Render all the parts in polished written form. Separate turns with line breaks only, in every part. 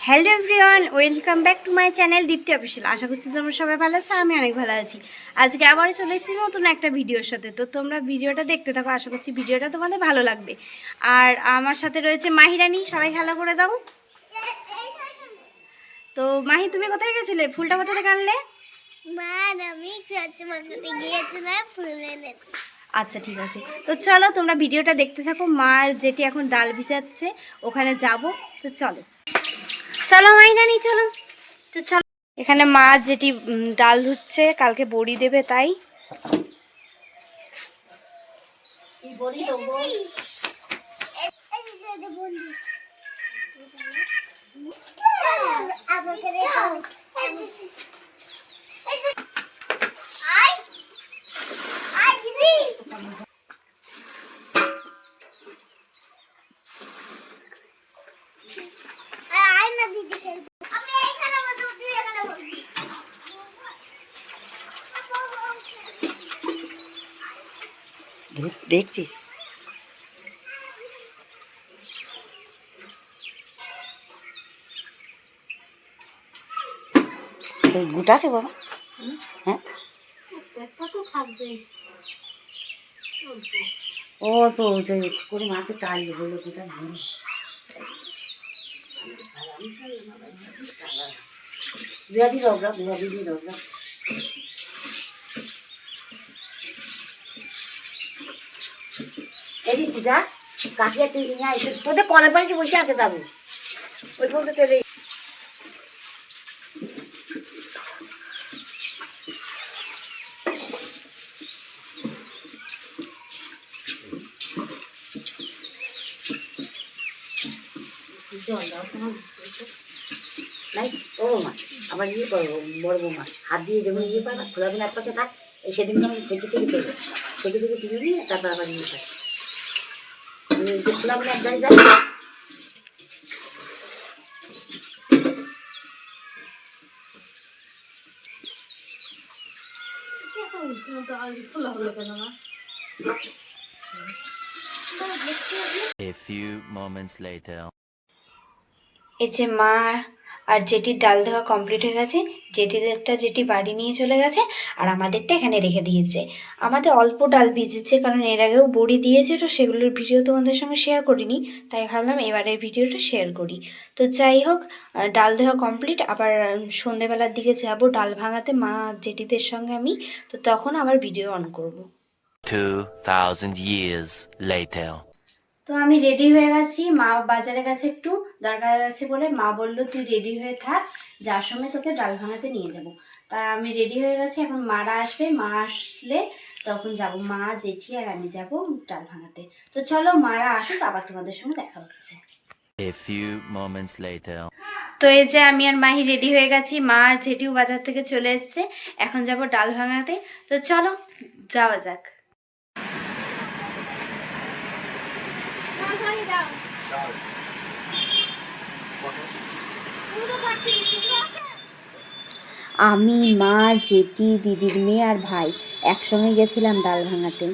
Hello everyone, welcome back to my channel Dipti official. আশা করছি তোমরা সবাই ভালো আছো, আমি অনেক ভালো আছি। আজকে আবারও চলে এসেছি নতুন একটা ভিডিওর সাথে। তো তোমরা ভিডিওটা দেখতে থাকো, আশা করছি ভিডিওটা তোমাদের ভালো লাগবে। আর আমার সাথে রয়েছে মাহিরানি, সবাই খেলা করে দাও। তো মাহি, তুমি কোথায় গেছিলে? ফুলটা কোথা থেকে আনলে? আচ্ছা ঠিক আছে, তো চলো তোমরা ভিডিওটা দেখতে থাকো। মার যেটি এখন ডাল ভিজাচ্ছে, ওখানে যাব। তো চলো চলো মাহিরানি, চলো। তো চলো, এখানে মা যেটি ডাল ধুচ্ছে, কালকে বড়ি দেবে তাই। দেখছিস গোটা আছে বাবা? হ্যাঁ, ও তো করে মাকে টাইল বললো গোটা ভালো। দিদি রোগা, দিদি রোগা। এদিক যা, কাকিয়া তুই নিয়ে আয়। তোদের কলের পাশে বসে আছে দাদু, ওই বলতে চলে। নাই ও মা, আবার ইয়ে করবো বড় বৌমা, হাত দিয়ে যেমন ইয়ে পায় না, খোলা দিন এক পাশে থাক। এই সেদিন আমি ছেঁকে ছেঁকে দেবো, ছেঁকে ছেঁকে তুলে নিয়ে তারপর আবার ইয়ে পাই। খোলা দিন এক জায়গায় যাই।
A few moments later.
এই যে মা আর জেঠির ডাল দেওয়া কমপ্লিট হয়ে গেছে। জেঠিদেরটা জেঠি বাড়ি নিয়ে চলে গেছে, আর আমাদেরটা এখানে রেখে দিয়েছে। আমাদের অল্প ডাল ভিজেছে, কারণ এর আগেও বড়ি দিয়েছে, তো সেগুলোর ভিডিও তোমাদের সঙ্গে শেয়ার করিনি, তাই ভাবলাম এবারের ভিডিওটা শেয়ার করি। তো যাই হোক, ডাল দেওয়া কমপ্লিট। আবার সন্ধেবেলার দিকে যাব ডাল ভাঙাতে, মা জেঠিদের সঙ্গে আমি। তো তখন আবার ভিডিও অন করব।
2000 years later.
তো আমি রেডি হয়ে গেছি। মা বাজারে গেছে, একটু দরকার আছে বলে মা বললো তুই রেডি হয়ে থাক, যার সময় তোকে ডাল ভাঙাতে নিয়ে যাব। তাই আমি রেডি হয়ে গেছি। এখন মারা আসবে, মা আসলে তখন যাব, মা জেঠি আর আমি যাব ডাল ভাঙাতে। তো চলো মারা আসুক, আবার তোমাদের সঙ্গে দেখা হচ্ছে।
A few moments later.
তো এই যে আমি আর মাহি রেডি হয়ে গেছি, মা আর জেঠিও বাজার থেকে চলে এসছে, এখন যাব ডাল ভাঙাতে। তো চলো যাওয়া যাক। আমি, মা, জেঠি, দিদির মেয়ে আর ভাই একসঙ্গে গেছিলাম ডাল ভাঙাতে।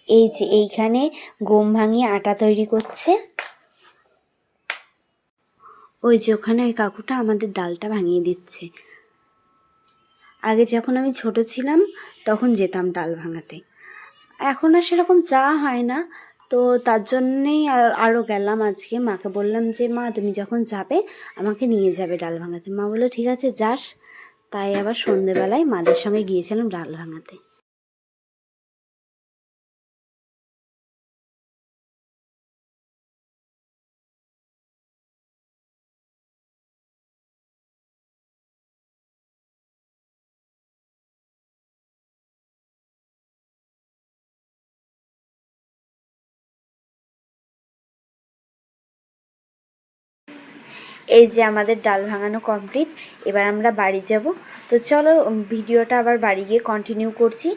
এই যে এইখানে গম ভাঙিয়ে আটা তৈরি করছে। ওই যে ওখানে ওই কাকুটা আমাদের ডালটা ভাঙিয়ে দিচ্ছে। আগে যখন আমি ছোট ছিলাম তখন যেতাম ডাল ভাঙাতে, এখন আর সেরকম যাওয়া হয় না। তো তার জন্যেই আরও গেলাম আজকে। মাকে বললাম যে মা তুমি যখন যাবে আমাকে নিয়ে যাবে ডাল ভাঙাতে। মা বললো ঠিক আছে যাস। তাই আবার সন্ধেবেলায় মাদের সঙ্গে গিয়েছিলাম ডাল ভাঙাতে। এই যে আমাদের ডাল ভাঙানো কমপ্লিট। এবার আমরা বাড়ি যাব। তো চলো ভিডিওটা আবার বাড়ি গিয়ে কন্টিনিউ করছি।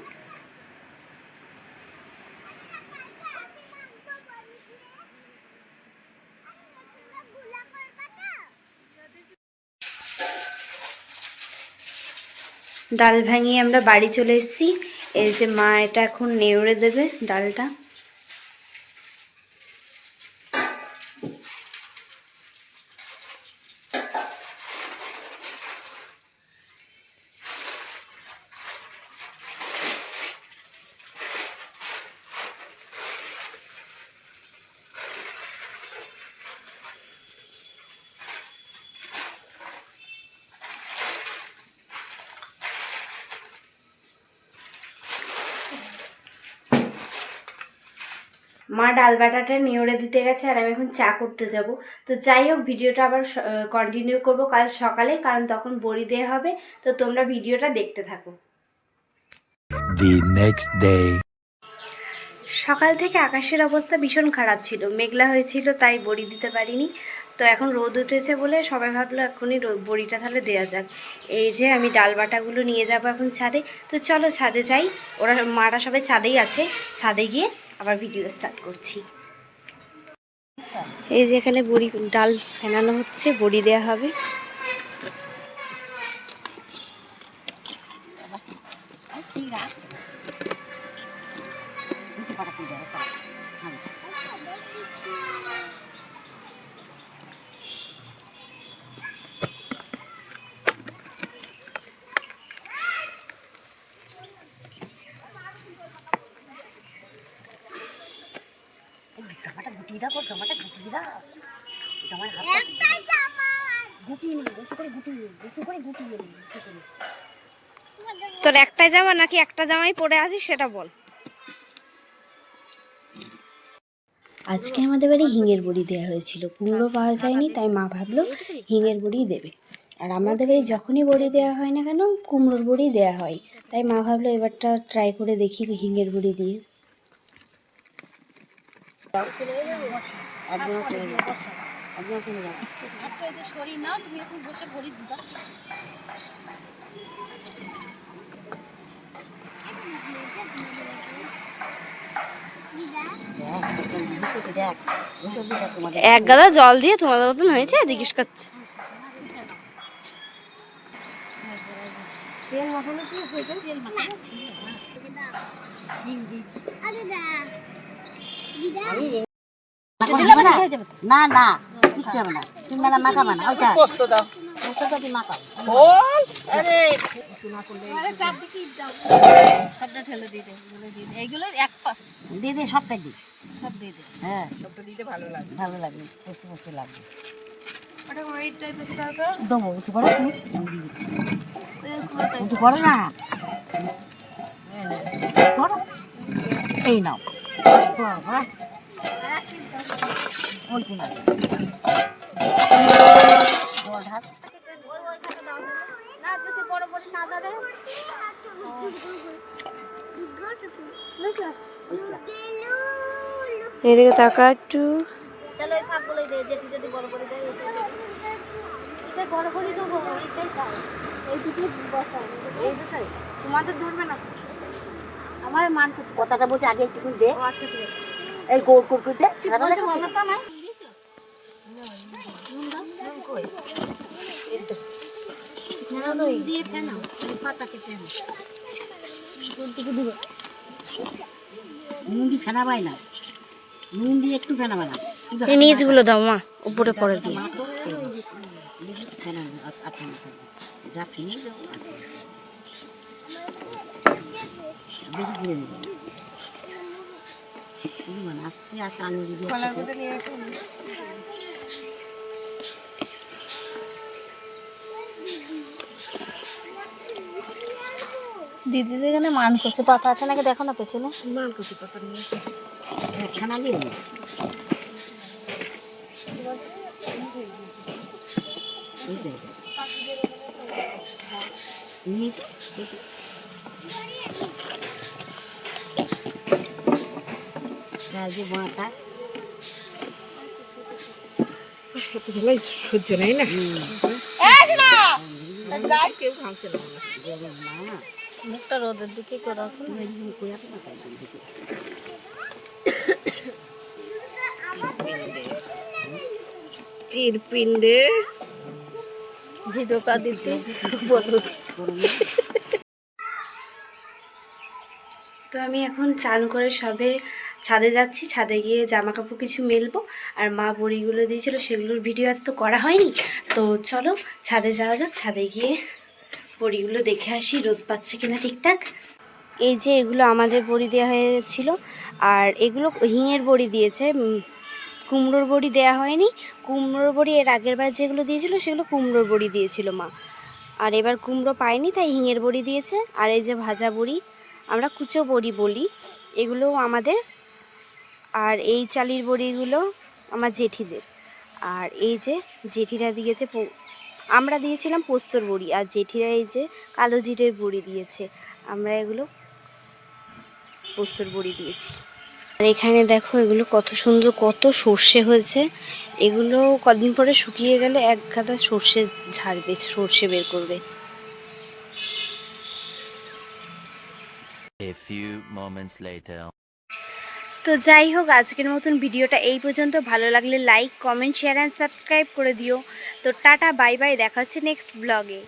ডাল ভাঙিয়ে আমরা বাড়ি চলে এসেছি। এই যে মা এটা এখন নেউড়ে দেবে ডালটা। মা ডাল বাটাটা নিউড়ে দিতে গেছে আর আমি এখন চা করতে যাব। তো যাই হোক, ভিডিওটা আবার কন্টিনিউ করব কাল সকালে, কারণ তখন বড়ি দেওয়া হবে। তো তোমরা ভিডিওটা দেখতে থাকো।
The next day.
সকাল থেকে আকাশের অবস্থা ভীষণ খারাপ ছিল, মেঘলা হয়েছিল, তাই বড়ি দিতে পারিনি। তো এখন রোদ উঠেছে বলে সবাই ভাবলো এখনই বড়িটা তাহলে দেওয়া যাক। এই যে আমি ডাল বাটাগুলো নিয়ে যাবো এখন ছাদে। তো চলো ছাদে যাই, ওরা মারা সবাই ছাদেই আছে। ছাদে গিয়ে আবার ভিডিও স্টার্ট করছি। এই যে এখানে বড়ি ডাল ফেনানো হচ্ছে, বড়ি দেওয়া হবে। তোর একটাই জামা নাকি একটা জামাই পরে আছিস সেটা বল। আজকে আমাদের বাড়ি হিঙের বড়ি দেওয়া হয়েছিল, কুমড়ো পাওয়া যায়নি, তাই মা ভাবলো হিঙের বড়ি দেবে। আর আমাদের বাড়ি যখনই বড়ি দেওয়া হয় না কেন কুমড়োর বড়ি দেওয়া হয়, তাই মা ভাবলো এবারটা ট্রাই করে দেখি হিঙের বড়ি দিয়ে। এক গাদা জল দিয়ে তোমাদের মতন হয়েছে জিজ্ঞেস করছে।
না না কিচ্ছু হবে না, তুমি মেলা মাখাবে না। ওইটা দিয়ে দে, সবটাই দিই, সব দিয়ে দে। হ্যাঁ, সবটা দিতে ভালো লাগবে, ভালো লাগবে, কষ্ট কষ্ট লাগবে। দেবো উঁচু করো, তুমি উঁচু করো না, করো। এই নাও অল্প না
এদিকে তাকা একটু। তোমাদের ধরবে না,
আমার মান কথাটা বলছে আগে একটু দে।
আচ্ছা ঠিক আছে।
এই গোল করে দে, নুন দিয়ে ফেনাবাই না, নুন দিয়ে একটু ফেনাবে না,
নিচগুলো দাও মা, উপরে পরে দিয়ে।
যা ফেনে বেশি ঘুরে নেবে, আস্তে আস্তে আঙুল দিয়ে
দিদিদের এখানে মান করছে, পাতা আছে নাকি দেখো না পেছনে।
মান করছে পাতা নিয়ে এসে খানা দিয়ে যে বাঁটা
কত ভালো সহ্য নেই না কেউ খাচ্ছে না
মুখটা রোদের দিকে করে আছে না
চিরপিণ্ডে
ভিডিও কা দিতে বলো
তো আমি এখন চান করে সবে ছাদে যাচ্ছি, ছাদে গিয়ে জামা কাপড় কিছু মেলবো। আর মা বড়িগুলো দিয়েছিল সেগুলোর ভিডিও আর তো করা হয়নি। তো চলো ছাদে যাওয়া যাক, ছাদে গিয়ে বড়িগুলো দেখে আসি রোদ পাচ্ছে কিনা ঠিকঠাক। এই যে এগুলো আমাদের বড়ি দেওয়া হয়েছিল, আর এগুলো হিঙের বড়ি দিয়েছে, কুমড়োর বড়ি দেওয়া হয়নি। কুমড়োর বড়ি এর আগের বার যেগুলো দিয়েছিল সেগুলো কুমড়োর বড়ি দিয়েছিল মা, আর এবার কুমড়ো পায়নি তাই হিঙের বড়ি দিয়েছে। আর এই যে ভাজা বড়ি, আমরা কুচো বড়ি বলি, এগুলোও আমাদের। আর এই চালির বড়িগুলো আমার জেঠিদের। আর এই যে জেঠিরা দিয়েছে, আমরা দিয়েছিলাম পোস্তর বড়ি, আর জেঠিরা এই যে কালো জিরের বড়ি দিয়েছে, আমরা এগুলো পোস্তর বড়ি দিয়েছি। আর এখানে দেখো এগুলো কত সুন্দর, কত সর্ষে হয়েছে। এগুলো কদিন পরে শুকিয়ে গেলে এক গাদা সর্ষে ঝাড়বে, সর্ষে বের করবে।
A few moments later.
তো যাই হোক, আজকের মতন ভিডিওটা এই পর্যন্ত। ভালো লাগলে like, comment, share and subscribe করে দিও। তো টাটা, বাই বাই, দেখা হচ্ছে নেক্সট ব্লগে।